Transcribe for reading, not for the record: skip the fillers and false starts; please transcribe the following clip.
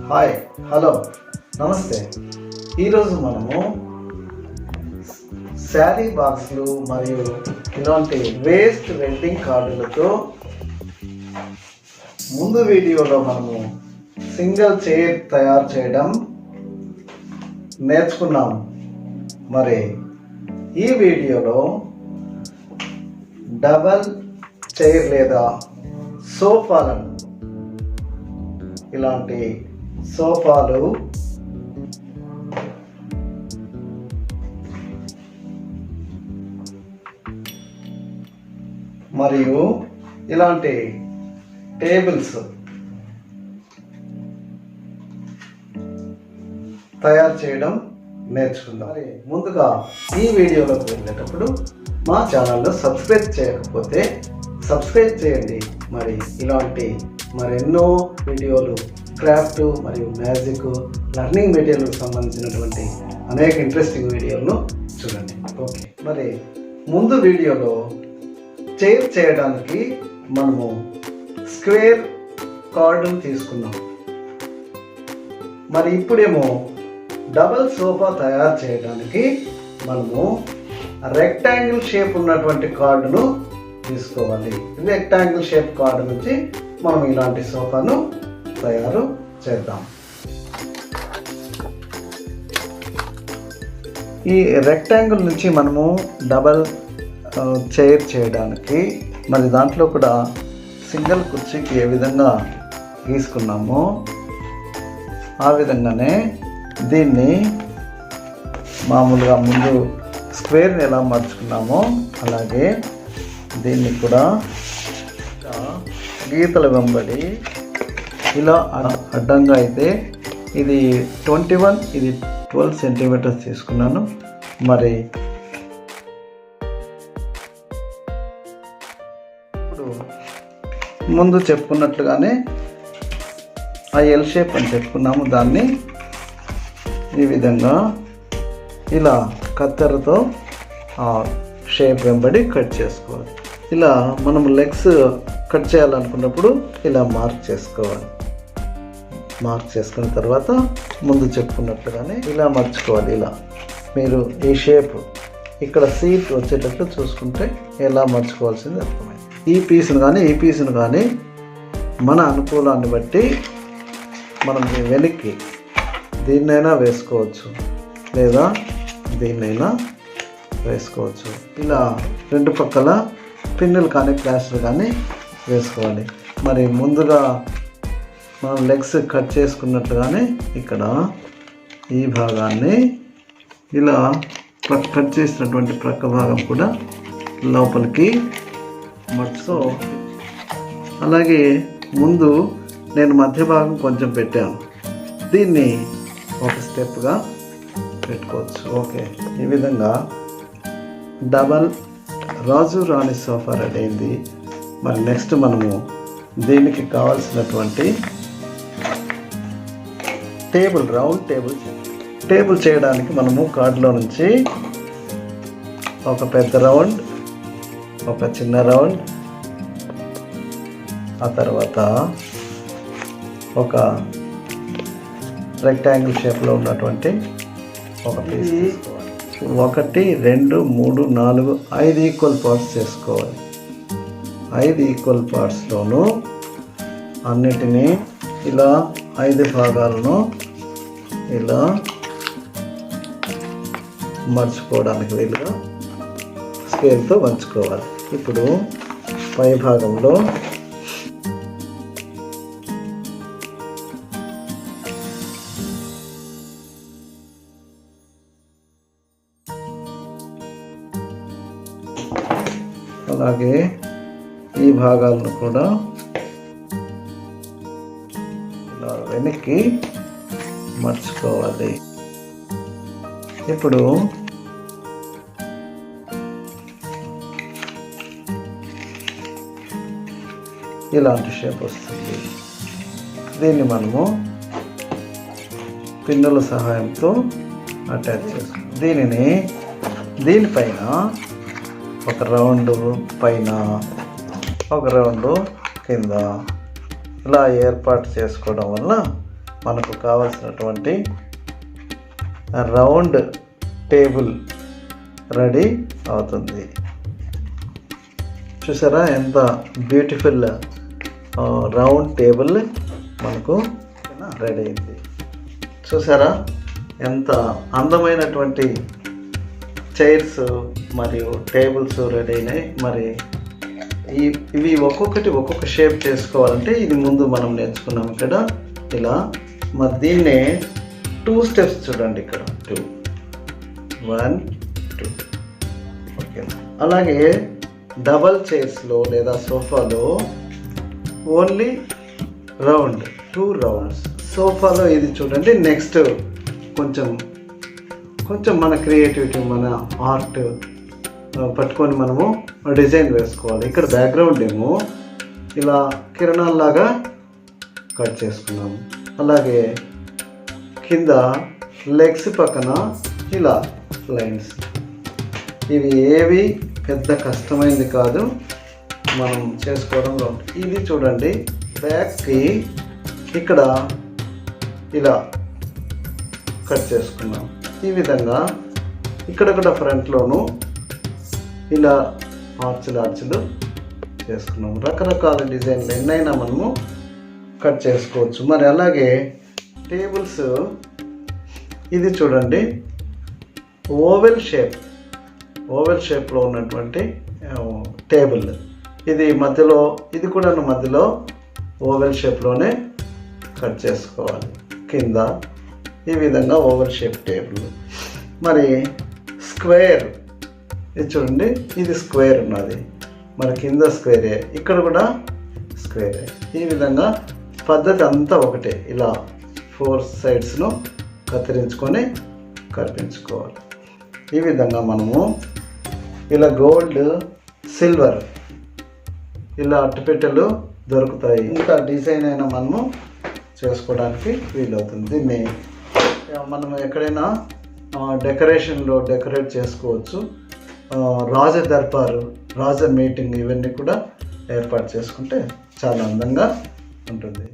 Hi, hello, నమస్తే. ఈరోజు మనము శారీ బాక్స్లు మరియు ఇలాంటి వేస్ట్ వెడ్డింగ్ కార్డులతో ముందు వీడియోలో మనము సింగిల్ చైర్ తయారు చేయడం నేర్చుకున్నాం. మరి ఈ వీడియోలో డబల్ చైర్ లేదా సోఫాలను, ఇలాంటి సోఫాలు మరియు ఇలాంటి టేబుల్స్ తయారు చేయడం నేర్చుకుందాం. మరి ముందుగా ఈ వీడియోలోకి వెళ్ళేటప్పుడు మా ఛానల్లో సబ్స్క్రైబ్ చేయకపోతే సబ్స్క్రైబ్ చేయండి. మరి ఇలాంటి మరెన్నో వీడియోలు, క్రాఫ్ట్ మరియు మ్యాజిక్, లర్నింగ్ మెటీరియల్కి సంబంధించినటువంటి అనేక ఇంట్రెస్టింగ్ వీడియోలను చూడండి. ఓకే, మరి ముందు వీడియోలో చైర్ చేయడానికి మనము స్క్వేర్ కార్డును తీసుకున్నాం. మరి ఇప్పుడేమో డబల్ సోఫా తయారు చేయడానికి మనము రెక్టాంగిల్ షేప్ ఉన్నటువంటి కార్డును తీసుకోవాలి. రెక్టాంగిల్ షేప్ కార్డు నుంచి మనం ఇలాంటి సోఫాను తయారు చేద్దాం. ఈ రెక్టాంగిల్ నుంచి మనము డబల్ చైర్ చేయడానికి మరి దాంట్లో కూడా సింగిల్ కుర్చీకి ఏ విధంగా గీసుకున్నామో ఆ విధంగానే దీన్ని మామూలుగా ముందు స్క్వేర్ని ఎలా మర్చుకున్నామో అలాగే దీన్ని కూడా గీతల వెంబడి ఇలా అడ్డంగా అయితే ఇది 21, ఇది 12 సెంటీమీటర్స్ తీసుకున్నాను. మరి ఇప్పుడు ముందు చెప్పుకున్నట్లుగానే ఆ ఎల్ షేప్ అని చెప్పుకున్నాము. దాన్ని ఈ విధంగా ఇలా కత్తెరతో ఆ షేప్ వెంబడి కట్ చేసుకోవాలి. ఇలా మనం లెగ్స్ కట్ చేయాలనుకున్నప్పుడు ఇలా మార్క్ చేసుకోవాలి. మార్క్ చేసుకున్న తర్వాత ముందు చెప్పుకున్నట్టుగానే ఇలా మర్చుకోవాలి. ఇలా మీరు ఈ షేప్ ఇక్కడ సీట్ వచ్చేటట్లు చూసుకుంటే ఎలా మర్చుకోవాల్సింది అర్థమైంది. ఈ పీసును కానీ మన అనుకూలాన్ని బట్టి మనం వెనక్కి దీన్నైనా వేసుకోవచ్చు లేదా దీన్నైనా వేసుకోవచ్చు. ఇలా రెండు పక్కల పిన్నులు కానీ ప్లాస్టర్ కానీ వేసుకోవాలి. మరి ముందుగా మనం లెగ్స్ కట్ చేసుకున్నట్లుగానే ఇక్కడ ఈ భాగాన్ని ఇలా కట్ చేసినటువంటి ప్రక్క భాగం కూడా లోపలికి మర్చుకో. అలాగే ముందు నేను మధ్య భాగం కొంచెం పెట్టాను, దీన్ని ఒక స్టెప్గా పెట్టుకోవచ్చు. ఓకే, ఈ విధంగా డబల్ రాజు రాణి సోఫా రెడీ అయింది. మరి నెక్స్ట్ మనము దీనికి కావాల్సినటువంటి రౌండ్ టేబుల్ చేయడానికి మనము కార్డులో నుంచి ఒక పెద్ద రౌండ్, ఒక చిన్న రౌండ్, ఆ తర్వాత ఒక రెక్టాంగిల్ షేప్లో ఉన్నటువంటి ఒక పీస్ తీసుకోవాలి. 1, 2, 3, 4, 5 ఈక్వల్ పార్ట్స్ చేసుకోవాలి. 5 ఈక్వల్ పార్ట్స్లోనూ అన్నిటినీ ఇలా 5 భాగాలను ఇలా మర్చుకోవడానికి వీలుగా స్కేల్తో వంచుకోవాలి. ఇప్పుడు పై భాగంలో అలాగే ఈ భాగాలను కూడా ఇలా వెనక్కి మర్చుకోవాలి. ఇప్పుడు ఇలాంటి షేప్ వస్తుంది. దీన్ని మనము పిన్నుల సహాయంతో అటాచ్ చేసుకుంటాం. దీనిపైన ఒక రౌండ్ పైన, ఒక రౌండ్ కింద ఇలా ఏర్పాటు చేసుకోవడం వల్ల మనకు కావాల్సినటువంటి రౌండ్ టేబుల్ రెడీ అవుతుంది. చూసారా ఎంత బ్యూటిఫుల్ రౌండ్ టేబుల్ మనకు రెడీ అయింది. చూసారా ఎంత అందమైనటువంటి చైర్స్ మరియు టేబుల్స్ రెడీ అయినాయి. మరి ఇవి ఒక్కొక్క షేప్ చేసుకోవాలంటే ఇది ముందు మనం నేర్చుకున్నాం ఇక్కడ ఇలా. మరి దీన్నే 2 స్టెప్స్ చూడండి ఇక్కడ 2 1 2 ఓకే. అలాగే డబల్ చైర్స్లో లేదా సోఫాలో ఓన్లీ రౌండ్ 2 రౌండ్స్. సోఫాలో ఇది చూడండి. నెక్స్ట్ కొంచెం మన క్రియేటివిటీ మన ఆర్ట్ పట్టుకొని మనము డిజైన్ వేసుకోవాలి. ఇక్కడ బ్యాక్గ్రౌండ్ ఏమో ఇలా కిరణాల్లాగా కట్ చేసుకున్నాము. అలాగే కింద లెగ్స్ పక్కన ఇలా లైన్స్. ఇవి ఏవి పెద్ద కష్టమైనది కాదు, మనం చేసుకోవడంలో. ఇది చూడండి బ్యాక్కి ఇక్కడ ఇలా కట్ చేసుకున్నాం. ఈ విధంగా ఇక్కడ ఫ్రంట్లోను ఇలా ఆర్చులు చేసుకున్నాము. రకరకాల డిజైన్లు ఎన్నైనా మనము కట్ చేసుకోవచ్చు. మరి అలాగే టేబుల్స్ ఇది చూడండి ఓవెల్ షేప్లో ఉన్నటువంటి టేబుల్. ఇది మధ్యలో ఇది కూడా మధ్యలో ఓవెల్ షేప్లోనే కట్ చేసుకోవాలి. కింద ఈ విధంగా ఓవెల్ షేప్ టేబుల్. మరి స్క్వేర్ ఇది చూడండి, ఇది స్క్వేర్ ఉన్నది. మరి కింద స్క్వేరే, ఇక్కడ కూడా స్క్వేరే. ఈ విధంగా పద్ధతి అంతా ఒకటే. ఇలా 4 సైడ్స్ను కత్తిరించుకొని కనిపించుకోవాలి. ఈ విధంగా మనము ఇలా గోల్డ్ సిల్వర్ ఇలా అట్టపెట్టెలు దొరుకుతాయి. ఇంకా డిజైన్ అయినా మనము చేసుకోవడానికి వీలవుతుంది. దీన్ని మనం ఎక్కడైనా డెకరేషన్లో డెకరేట్ చేసుకోవచ్చు. రాజ దర్బారు, రాజ మీటింగ్ ఇవన్నీ కూడా ఏర్పాటు చేసుకుంటే చాలా అందంగా ఉంటుంది.